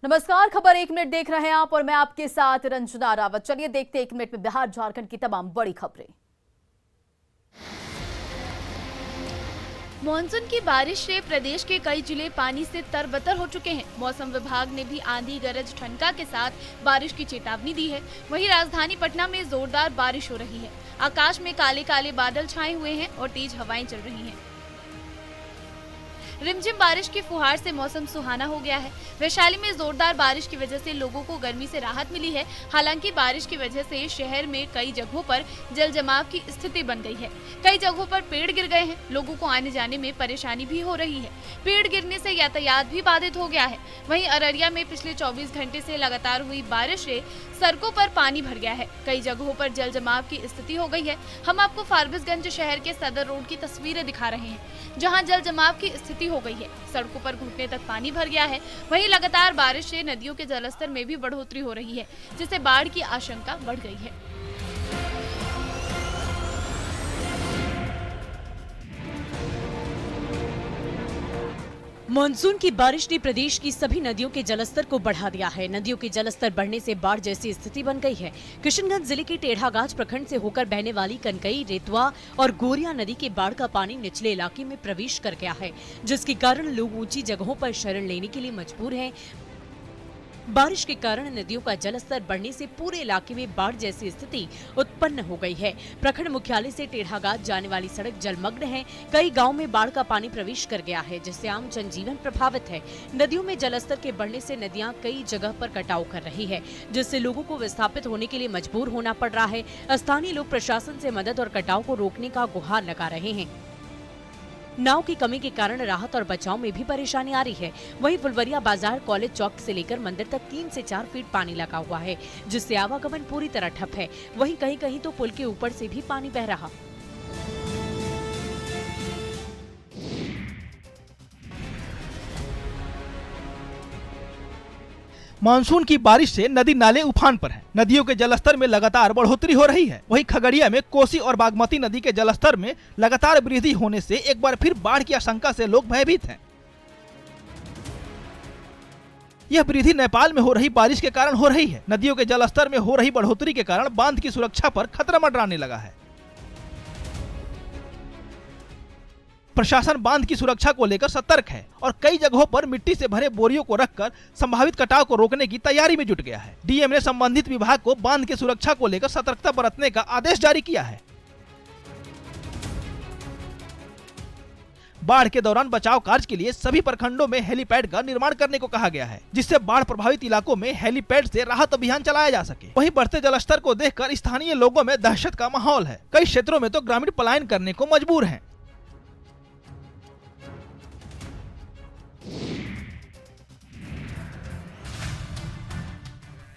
नमस्कार, खबर 1 मिनट देख रहे हैं आप और मैं आपके साथ रंजना रावत। चलिए देखते हैं 1 मिनट में बिहार झारखंड की तमाम बड़ी खबरें। मानसून की बारिश से प्रदेश के कई जिले पानी से तरबतर हो चुके हैं। मौसम विभाग ने भी आंधी गरज ठनका के साथ बारिश की चेतावनी दी है। वहीं राजधानी पटना में जोरदार बारिश हो रही है। आकाश में काले काले बादल छाए हुए हैं और तेज हवाएं चल रही हैं। रिमझिम बारिश की फुहार से मौसम सुहाना हो गया है। वैशाली में जोरदार बारिश की वजह से लोगों को गर्मी से राहत मिली है। हालांकि बारिश की वजह से शहर में कई जगहों पर जल जमाव की स्थिति बन गई है। कई जगहों पर पेड़ गिर गए हैं। लोगों को आने जाने में परेशानी भी हो रही है। पेड़ गिरने से यातायात भी बाधित हो गया है। वहीं अररिया में पिछले 24 घंटे से लगातार हुई बारिश से सड़कों पर पानी भर गया है। कई जगहों पर जल जमाव की स्थिति हो गई है। हम आपको फारबिसगंज शहर के सदर रोड की तस्वीरें दिखा रहे हैं, जहां जल जमाव की स्थिति हो गई है। सड़कों पर घुटने तक पानी भर गया है। वहीं लगातार बारिश से नदियों के जलस्तर में भी बढ़ोतरी हो रही है, जिससे बाढ़ की आशंका बढ़ गई है। मानसून की बारिश ने प्रदेश की सभी नदियों के जलस्तर को बढ़ा दिया है। नदियों के जलस्तर बढ़ने से बाढ़ जैसी स्थिति बन गई है। किशनगंज जिले के टेढ़ागाछ प्रखंड से होकर बहने वाली कनकई, रेतवा और गोरिया नदी के बाढ़ का पानी निचले इलाके में प्रवेश कर गया है, जिसके कारण लोग ऊंची जगहों पर शरण लेने के लिए मजबूर हैं। बारिश के कारण नदियों का जलस्तर बढ़ने से पूरे इलाके में बाढ़ जैसी स्थिति उत्पन्न हो गई है। प्रखंड मुख्यालय से टेढ़ागाछ जाने वाली सड़क जलमग्न है। कई गांव में बाढ़ का पानी प्रवेश कर गया है, जिससे आम जनजीवन प्रभावित है। नदियों में जलस्तर के बढ़ने से नदियां कई जगह पर कटाव कर रही है, जिससे लोगों को विस्थापित होने के लिए मजबूर होना पड़ रहा है। स्थानीय लोग प्रशासन से मदद और कटाव को रोकने का गुहार लगा रहे हैं। नाव की कमी के कारण राहत और बचाव में भी परेशानी आ रही है। वहीं फुलवरिया बाजार, कॉलेज चौक से लेकर मंदिर तक 3 से 4 फीट पानी लगा हुआ है, जिससे आवागमन पूरी तरह ठप है। वहीं कहीं कहीं तो पुल के ऊपर से भी पानी बह रहा। मानसून की बारिश से नदी नाले उफान पर हैं। नदियों के जलस्तर में लगातार बढ़ोतरी हो रही है। वहीं खगड़िया में कोसी और बागमती नदी के जलस्तर में लगातार वृद्धि होने से एक बार फिर बाढ़ की आशंका से लोग भयभीत हैं। यह वृद्धि नेपाल में हो रही बारिश के कारण हो रही है। नदियों के जलस्तर में हो रही बढ़ोतरी के कारण बांध की सुरक्षा पर खतरा मंडराने लगा है। प्रशासन बांध की सुरक्षा को लेकर सतर्क है और कई जगहों पर मिट्टी से भरे बोरियों को रखकर संभावित कटाव को रोकने की तैयारी में जुट गया है। डीएम ने संबंधित विभाग को बांध की सुरक्षा को लेकर सतर्कता बरतने का आदेश जारी किया है। बाढ़ के दौरान बचाव कार्य के लिए सभी प्रखंडों में हेलीपैड का निर्माण करने को कहा गया है, जिससे बाढ़ प्रभावित इलाकों में हेलीपैड से राहत अभियान चलाया जा सके। वहीं बढ़ते जलस्तर को देखकर स्थानीय लोगों में दहशत का माहौल है। कई क्षेत्रों में तो ग्रामीण पलायन करने को मजबूर हैं।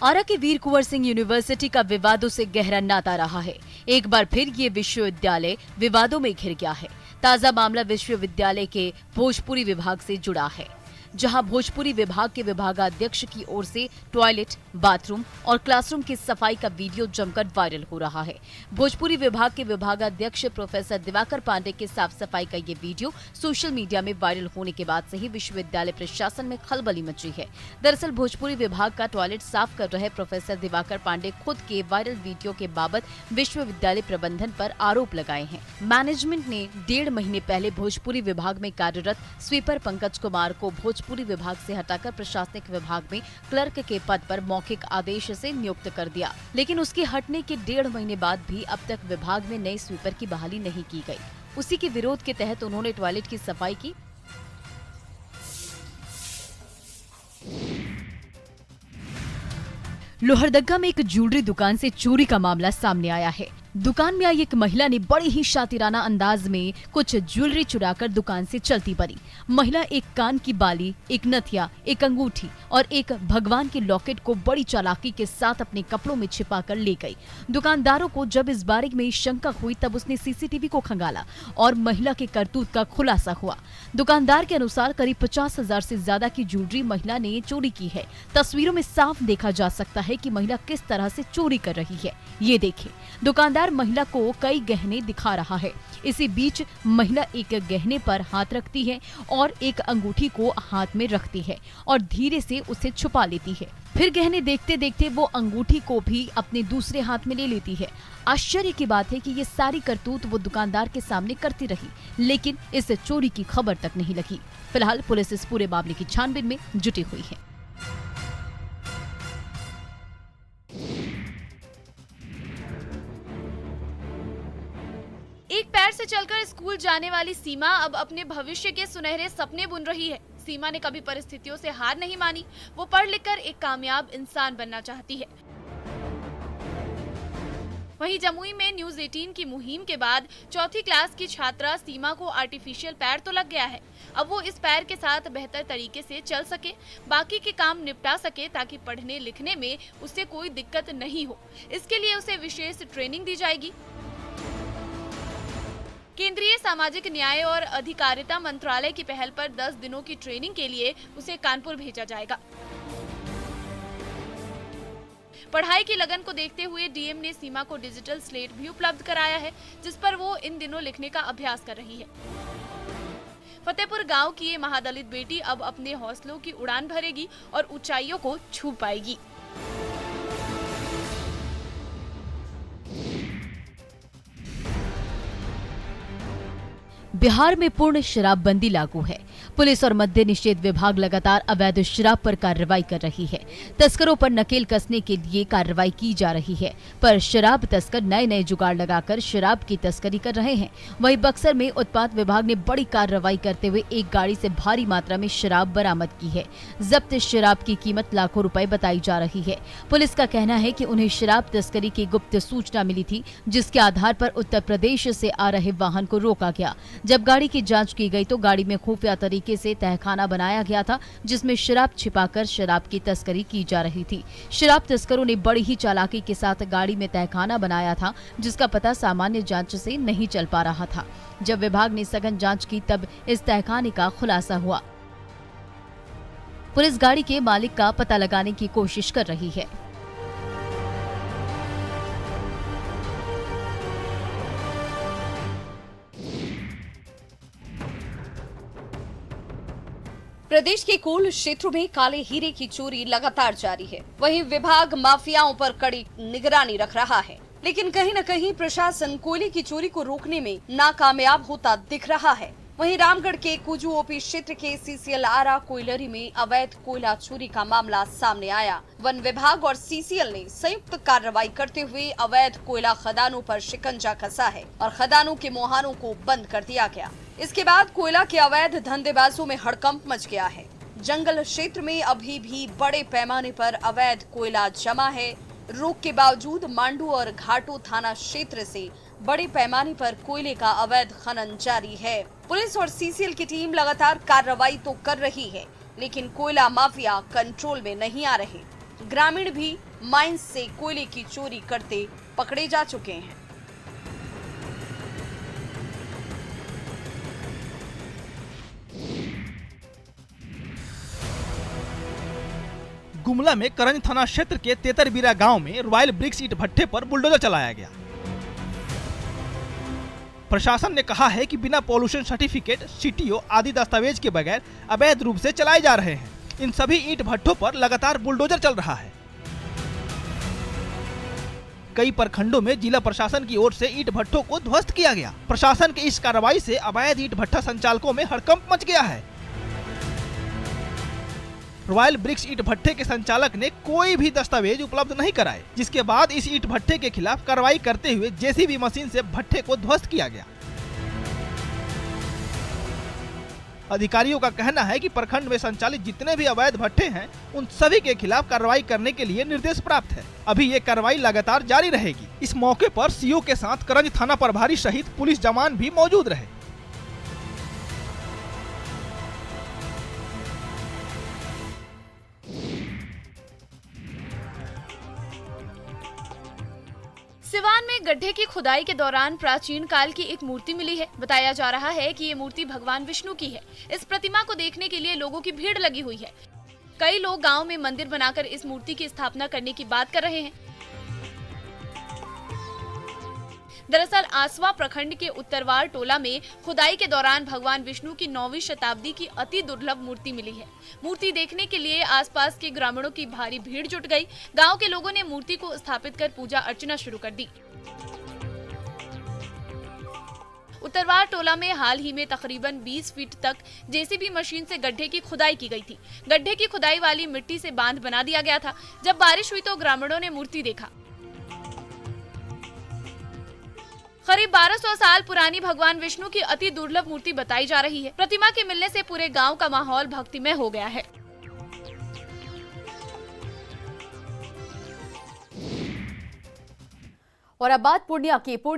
आरा के वीर कुंवर सिंह यूनिवर्सिटी का विवादों से गहरा नाता रहा है। एक बार फिर ये विश्वविद्यालय विवादों में घिर गया है। ताजा मामला विश्वविद्यालय के भोजपुरी विभाग से जुड़ा है, जहां भोजपुरी विभाग के विभागाध्यक्ष की ओर से टॉयलेट, बाथरूम और क्लासरूम की सफाई का वीडियो जमकर वायरल हो रहा है। भोजपुरी विभाग के विभागाध्यक्ष प्रोफेसर दिवाकर पांडे के साफ सफाई का ये वीडियो सोशल मीडिया में वायरल होने के बाद से ही विश्वविद्यालय प्रशासन में खलबली मची है। दरअसल भोजपुरी विभाग का टॉयलेट साफ कर रहे प्रोफेसर दिवाकर पांडे खुद के वायरल वीडियो के बाबत विश्वविद्यालय प्रबंधन पर आरोप लगाए हैं। मैनेजमेंट ने 1.5 महीने पहले भोजपुरी विभाग में कार्यरत स्वीपर पंकज कुमार को भोजपुरी विभाग से हटाकर प्रशासनिक विभाग में क्लर्क के पद पर मौखिक आदेश से नियुक्त कर दिया, लेकिन उसके हटने के 1.5 महीने बाद भी अब तक विभाग में नए स्वीपर की बहाली नहीं की गई। उसी के विरोध के तहत उन्होंने टॉयलेट की सफाई की। लोहरदगा में एक ज्वेलरी दुकान से चोरी का मामला सामने आया है। दुकान में आई एक महिला ने बड़े ही शातिराना अंदाज में कुछ ज्वेलरी चुराकर दुकान से चलती पड़ी। महिला एक कान की बाली, एक नथिया, एक अंगूठी और एक भगवान के लॉकेट को बड़ी चालाकी के साथ अपने कपड़ों में छिपाकर ले गई। दुकानदारों को जब इस बारे में शंका हुई तब उसने सीसीटीवी को खंगाला और महिला के करतूत का खुलासा हुआ। दुकानदार के अनुसार करीब 50,000 से ज्यादा की ज्वेलरी महिला ने चोरी की है। तस्वीरों में साफ देखा जा सकता है कि महिला किस तरह से चोरी कर रही है। ये देखिए, दुकानदार महिला को कई गहने दिखा रहा है। इसी बीच महिला एक गहने पर हाथ रखती है और एक अंगूठी को हाथ में रखती है और धीरे से उसे छुपा लेती है। फिर गहने देखते देखते वो अंगूठी को भी अपने दूसरे हाथ में ले लेती है। आश्चर्य की बात है कि ये सारी करतूत वो दुकानदार के सामने करती रही, लेकिन इस चोरी की खबर तक नहीं लगी। फिलहाल पुलिस इस पूरे मामले की छानबीन में जुटी हुई है। एक पैर से चलकर स्कूल जाने वाली सीमा अब अपने भविष्य के सुनहरे सपने बुन रही है। सीमा ने कभी परिस्थितियों से हार नहीं मानी। वो पढ़ लिखकर एक कामयाब इंसान बनना चाहती है। वहीं जमुई में न्यूज 18 की मुहिम के बाद चौथी क्लास की छात्रा सीमा को आर्टिफिशियल पैर तो लग गया है। अब वो इस पैर के साथ बेहतर तरीके से चल सके, बाकी के काम निपटा सके, ताकि पढ़ने लिखने में उसे कोई दिक्कत नहीं हो। इसके लिए उसे विशेष ट्रेनिंग दी जाएगी। केंद्रीय सामाजिक न्याय और अधिकारिता मंत्रालय की पहल पर 10 दिनों की ट्रेनिंग के लिए उसे कानपुर भेजा जाएगा। पढ़ाई की लगन को देखते हुए डीएम ने सीमा को डिजिटल स्लेट भी उपलब्ध कराया है, जिस पर वो इन दिनों लिखने का अभ्यास कर रही है। फतेहपुर गांव की ये महादलित बेटी अब अपने हौसलों की उड़ान भरेगी और ऊंचाइयों को छू पाएगी। बिहार में पूर्ण शराबबंदी लागू है। पुलिस और मद्य निषेध विभाग लगातार अवैध शराब पर कार्रवाई कर रही है। तस्करों पर नकेल कसने के लिए कार्रवाई की जा रही है, पर शराब तस्कर नए नए जुगाड़ लगाकर शराब की तस्करी कर रहे हैं। वहीं बक्सर में उत्पाद विभाग ने बड़ी कार्रवाई करते हुए एक गाड़ी से भारी मात्रा में शराब बरामद की है। जब्त शराब की कीमत लाखों रुपए बताई जा रही है। पुलिस का कहना है कि उन्हें शराब तस्करी की गुप्त सूचना मिली थी, जिसके आधार पर उत्तर प्रदेश से आ रहे वाहन को रोका गया। जब गाड़ी की जांच की गई तो गाड़ी में खुफिया तरीके से तहखाना बनाया गया था, जिसमें शराब छिपाकर शराब की तस्करी की जा रही थी। शराब तस्करों ने बड़ी ही चालाकी के साथ गाड़ी में तहखाना बनाया था, जिसका पता सामान्य जांच से नहीं चल पा रहा था। जब विभाग ने सघन जांच की तब इस तहखाने का खुलासा हुआ। पुलिस गाड़ी के मालिक का पता लगाने की कोशिश कर रही है। प्रदेश के कुल क्षेत्रों में काले हीरे की चोरी लगातार जारी है। वहीं विभाग माफियाओं पर कड़ी निगरानी रख रहा है, लेकिन कहीं न कहीं प्रशासन कोयले की चोरी को रोकने में नाकामयाब होता दिख रहा है। वहीं रामगढ़ के कुजू ओपी क्षेत्र के सीसीएल आरा कोयलरी में अवैध कोयला चोरी का मामला सामने आया। वन विभाग और सीसीएल ने संयुक्त कार्रवाई करते हुए अवैध कोयला खदानों पर शिकंजा कसा है और खदानों के मुहानों को बंद कर दिया गया। इसके बाद कोयला के अवैध धंधेबाजों में हड़कंप मच गया है। जंगल क्षेत्र में अभी भी बड़े पैमाने पर अवैध कोयला जमा है। रोक के बावजूद मांडू और घाटू थाना क्षेत्र से बड़े पैमाने पर कोयले का अवैध खनन जारी है। पुलिस और सीसीएल की टीम लगातार कार्रवाई तो कर रही है, लेकिन कोयला माफिया कंट्रोल में नहीं आ रहे। ग्रामीण भी माइंस से कोयले की चोरी करते पकड़े जा चुके हैं। गुमला में करंज थाना क्षेत्र के तेतरबीरा गांव में रॉयल ब्रिक्स ईंट भट्ठे पर बुलडोजर चलाया गया। प्रशासन ने कहा है कि बिना पॉल्यूशन सर्टिफिकेट, सीटीओ आदि दस्तावेज के बगैर अवैध रूप से चलाए जा रहे हैं। इन सभी ईंट भट्ठों पर लगातार बुलडोजर चल रहा है। कई प्रखंडों में जिला प्रशासन की ओर से ईंट भट्ठों को ध्वस्त किया गया। प्रशासन की इस कार्रवाई से अवैध ईंट भट्ठा संचालकों में हड़कंप मच गया है। रॉयल ब्रिक्स ईंट भट्ठे के संचालक ने कोई भी दस्तावेज उपलब्ध नहीं कराए, जिसके बाद इस ईंट भट्ठे के खिलाफ कार्रवाई करते हुए जेसीबी मशीन से भट्ठे को ध्वस्त किया गया। अधिकारियों का कहना है कि प्रखंड में संचालित जितने भी अवैध भट्ठे हैं, उन सभी के खिलाफ कार्रवाई करने के लिए निर्देश प्राप्त है। अभी ये कार्रवाई लगातार जारी रहेगी। इस मौके पर सीओ के साथ करंज थाना प्रभारी सहित पुलिस जवान भी मौजूद रहे। सिवान में गड्ढे की खुदाई के दौरान प्राचीन काल की एक मूर्ति मिली है। बताया जा रहा है कि ये मूर्ति भगवान विष्णु की है। इस प्रतिमा को देखने के लिए लोगों की भीड़ लगी हुई है। कई लोग गांव में मंदिर बनाकर इस मूर्ति की स्थापना करने की बात कर रहे हैं। दरअसल आसवा प्रखंड के उत्तरवार टोला में खुदाई के दौरान भगवान विष्णु की 9वीं शताब्दी की अति दुर्लभ मूर्ति मिली है। मूर्ति देखने के लिए आसपास के ग्रामीणों की भारी भीड़ जुट गई। गांव के लोगों ने मूर्ति को स्थापित कर पूजा अर्चना शुरू कर दी। उत्तरवार टोला में हाल ही में तकरीबन 20 फीट तक जेसीबी मशीन से गड्ढे की खुदाई की गई थी। गड्ढे की खुदाई वाली मिट्टी से बांध बना दिया गया था। जब बारिश हुई तो ग्रामीणों ने मूर्ति देखा। करीब 1200 साल पुरानी भगवान विष्णु की अति दुर्लभ मूर्ति बताई जा रही है। प्रतिमा के मिलने से पूरे गांव का माहौल भक्तिमय हो गया है। और अब बात पूर्णिया की।